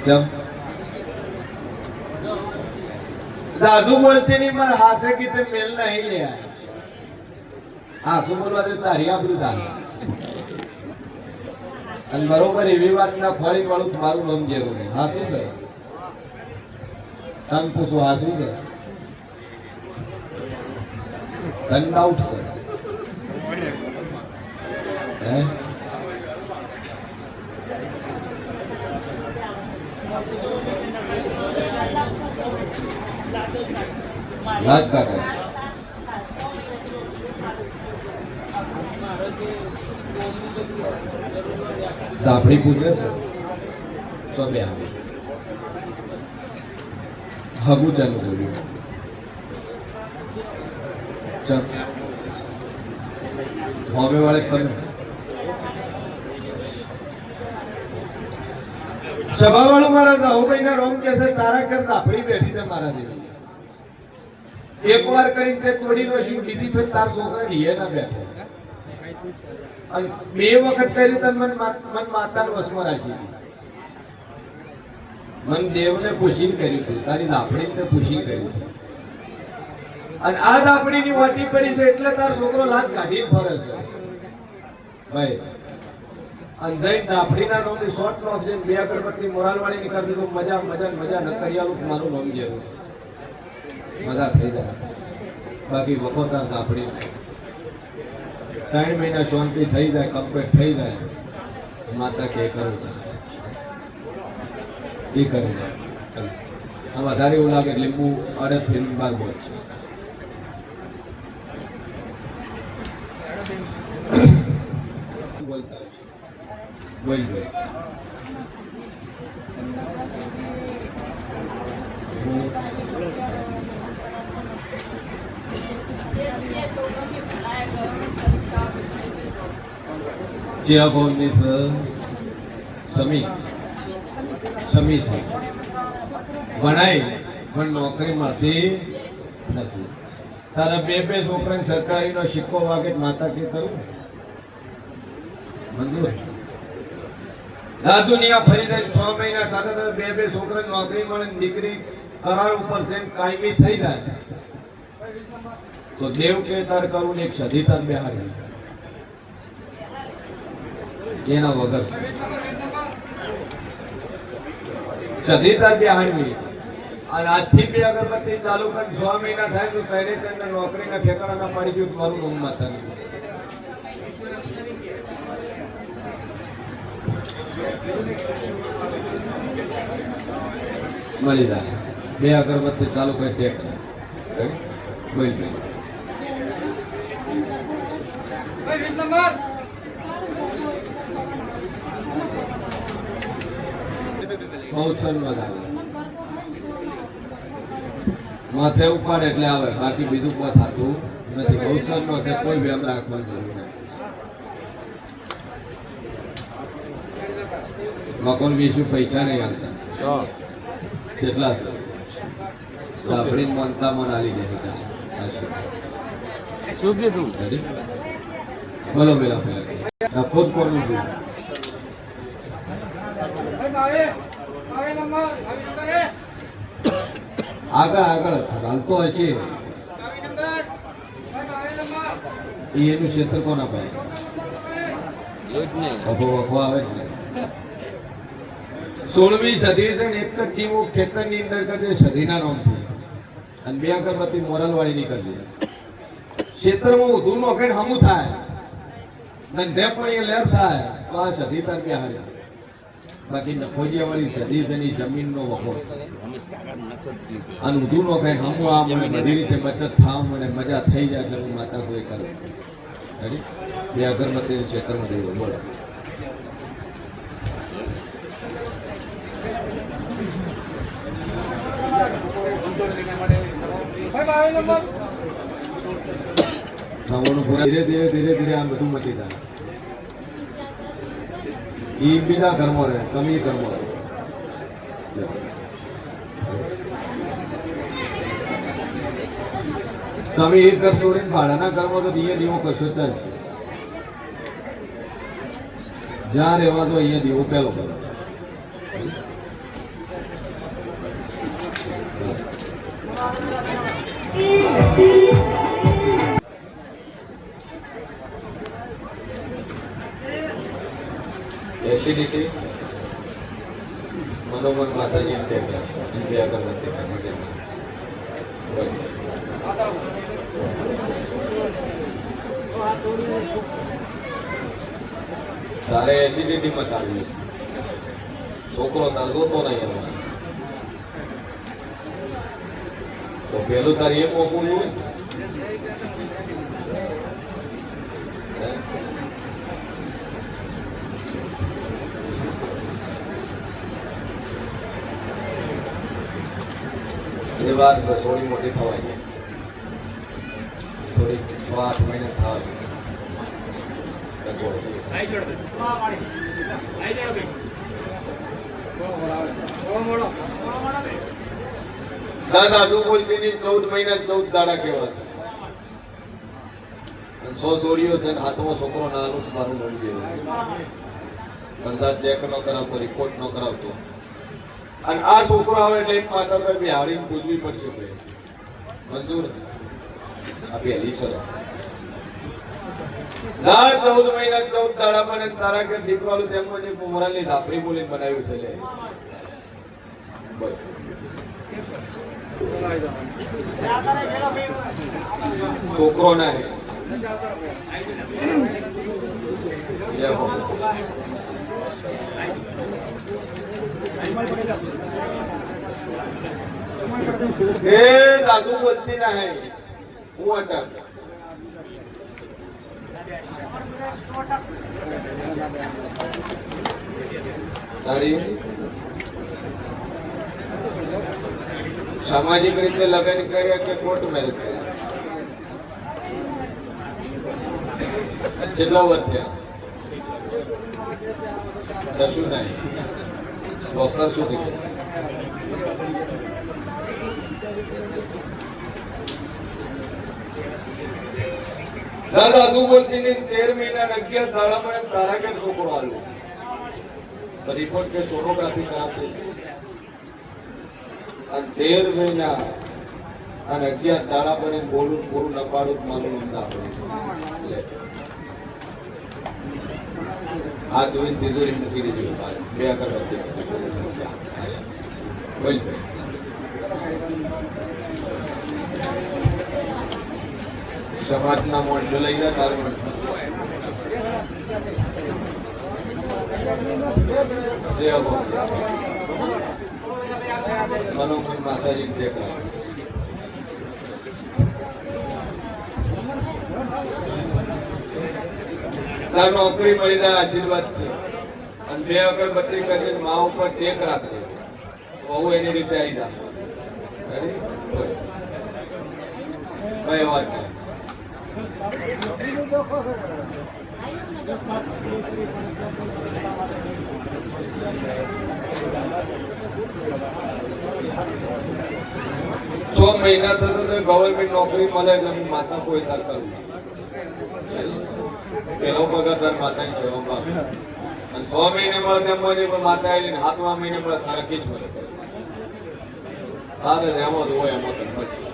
जब दादू बोलते नहीं मर हासे की ते मेल नहीं ले आए हासू बोलवा दे तारी आबरू दानी અને બરોબર એવી વાતના ખોળી વાળું મારું નામ જેવું નહીં હાસું છે તન પૂછું હાસું છે તન ડાઉટ છે હે લાજ કાકા આપણી પૂછે છે તો બે આવી હગું ચાલુ કર્યું ચાલ હવે વાળે કર્યું સભા વાળું મારા જાહુભાઈ ના રોમ કે છે તારા કર આપણી બેઠી છે મારા જેવી એક વાર કરીને તે તોડી નો શું બીજી ફેર તાર છોકરા હીએ ના બેઠો અને બે વખત કર્યું તન મન માતાનો વસમાં રાખી મન દેવને પૂછીને કર્યું હતું તારી દાપડીને પૂછીને કર્યું હતું અને આ દાપડીની વાટી પડી છે એટલે તાર છોકરો લાશ કાઢીને ફરે છે ભાઈ અંજય દાપડીના નોમની શોર્ટ નોક છે બે અગરબત્તી મોરાલવાળી ની કરી દીધું મજા મજા મજા ન કરિયાલું મારું નામ જેવું મજા થઈ જાય બાકી વખોતા દાપડી 3 મહિના શાંતિ થઈ જાય કમ્પ્લીટ થઈ જાય માતા કે કરું એ કરે આ વધારે એવું લાગે લીંબુ અડદ ફિલ્મ બાર બોલ છે બોલતા બોલ બોલ જ્યાં બોલની સમી સમી છે ભણાય પણ નોકરી મળતી નથી તારા બે છોકરાને સરકારીનો સિક્કો વાગે માતા કે કરું મંજૂર આ દુનિયા ફરી જાય 6 મહિના તારા બે છોકરાને નોકરી મળે દીકરી કરાર ઉપર છે કાયમી થઈ જાય તો દેવ કે તાર કરું એક સદી તાર બેહાડી એના વગર સદી તાર બેહાડવી અને આજથી બે અગરબત્તી ચાલુ કરી 6 મહિના થાય તો તેને નોકરીના ઠેકાણા ના પાડી ગયું મારું નામ માતા મળી જાય બે અગરબત્તી ચાલુ કરી ટેક બોલ માથે ઉપાડે એટલે આવે બાકી બીજું કોઈ થતું નથી ગૌચર નો છે કોઈ બી એમ રાખવાની જરૂર નથી મકોન બીજું પૈસા નહીં આવતા કેટલા છે આપણી મનતા મન આલી દે શું કીધું બોલો પેલા પેલા ખુદ કોનું આગળ આગળ હાલતો હશે એનું ક્ષેત્ર કોના પાય વખો આવે 16મી સદી છે ને એક જ ટીમો ખેતરની અંદર કરજે સદીના નામથી અને બે અગરબત્તી મોરલવાળી નીકળજે ક્ષેત્રમાં ઊધું નોખે હમું થાય ધંધે પણ એ લેર થાય તો આ સદી તાર બેહાડે બાકી નખોજીયા વાળી સદી છે ની જમીનનો વખો અને ઊધું નોખે હમું આ મને બધી રીતે બચત થવા મને મજા થઈ જાય એટલે હું માતા કોઈ કરું બે અગરબત્તી ક્ષેત્રમાં જઈએ બોલો ધીરે ધીરે ધીરે ધીરે આ બધું મટી જાય એ બીજા કર્મો રહે તમે કર્મો રહે તમે એક ઘર છોડીને ભાડાના કર્મો તો અહીંયા દીવો કશો ચાલશે જ્યાં રહેવા તો અહીંયા દીવો પેલો કરો એસિડિટી મનોમન માતાજી છે કે અગરબત્તી તારે એસિડિટી માં ચાલુ છે છોકરો તાર જોતો નહીં હવે તો પેલું તારી એક મોકું હોય એ વાર છે થોડી મોટી થવાય છે થોડી 6-8 મહિને થાય દાદા તું બોલતી ની 14 મહિના 14 દાડા કેવા છે 100 સોડીઓ છે હાથમાં છોકરો નાનો મારું મળી ગયું પણ ચેક ન કરાવતો રિપોર્ટ ન કરાવતો અને આ છોકરો આવે એટલે એક માતા પર બિહારીને પૂજવી પડશે મંજૂર આ પહેલી શરત ના 14 મહિના 14 દાડા મને તારા ઘર દીકરાનું તેમ જ મોરાલની ધાપડી બોલીને બનાવ્યું છે લે બસ છોકરો ના હે दादू बोलती ना है वो अटक सारी सामाजिक રીતે લગ્ન કર્યા કે કોર્ટ મેરેજ કર્યા કેટલા વર્ષ થયા કશું નહીં ડોક્ટર શું કીધું દાદા તું બોલતી ને 13 મહિના 11 દાડા મને તારા ઘર છોકરો આવ્યો તો રિપોર્ટ કે સોનોગ્રાફી કરાવતી અને 13 મહિના અને 11 દાડા પર બોલું પૂરું ન પાડું મારું નોંધા પડે આ જોઈને તિજોરી મૂકી દીધી બે અગરબત્તી બોલ સમાજના માણસો લઈ ગયા તારું મનોમન માતાજી દેખાય નોકરી મળી જાય આશીર્વાદ છે અને બે અગરબત્તી કરીને મા ઉપર ટેક રાખે બહુ એની રીતે આવી જાય કઈ વાત નહીં 6 મહિના થતો ગવર્મેન્ટ નોકરી મળે એટલે હું માતા કોઈ તાર કરું પેલો પગાર તાર માતાની સેવામાં અને 6 મહિને મળે તેમ મળે પણ માતા આવીને 7મા મહિને મળે તારે કીચ મળે તારે એમાં જ હોય એમાં પછી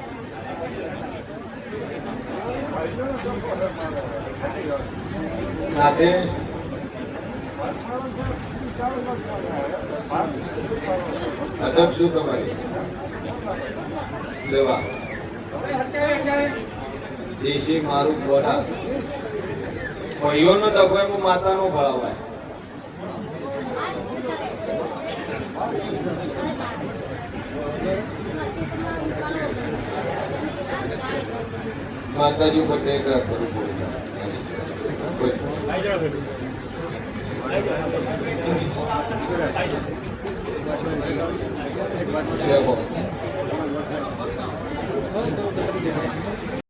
સાથે અદબ શું તમારી સેવા દેશી મારું બોડા ભાઈઓનો ડબ્બો માતાનો ભળાવાય માતાજી પર ટેક રાખવું પડે